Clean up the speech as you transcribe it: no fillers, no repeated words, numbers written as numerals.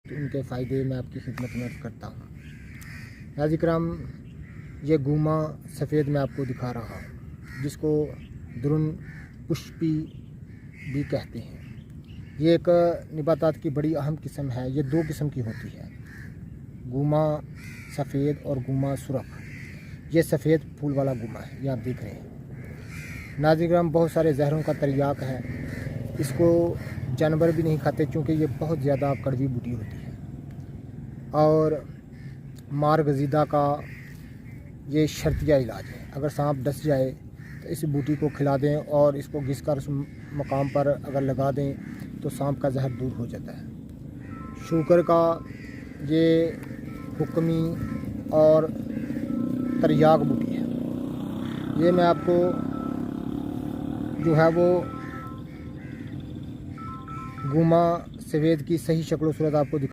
तो उनके फ़ायदे मैं आपकी खिदमत में अर्ज़ करता हूँ। नाज़रीन किराम, ये गूमा सफ़ेद मैं आपको दिखा रहा हूँ, जिसको दुरुन पुष्पी भी कहते हैं। ये एक निबातात की बड़ी अहम किस्म है। ये 2 किस्म की होती है, गूमा सफ़ेद और गूमा सुरख। ये सफ़ेद फूल वाला गूमा है, ये आप देख रहे हैं। नाज़रीन किराम, बहुत सारे ज़हरों का तरियाक है। इसको जानवर भी नहीं खाते क्योंकि ये बहुत ज़्यादा कड़वी बूटी होती है। और मार गज़ीदा का ये शर्तिया इलाज है। अगर सांप डस जाए तो इस बूटी को खिला दें और इसको घिस कर उस मकाम पर अगर लगा दें तो सांप का जहर दूर हो जाता है। शुगर का ये हुक्मी और तरियाक बूटी है। ये मैं आपको जो है वो गूमा सफ़ेद की सही शक्ल सूरत आपको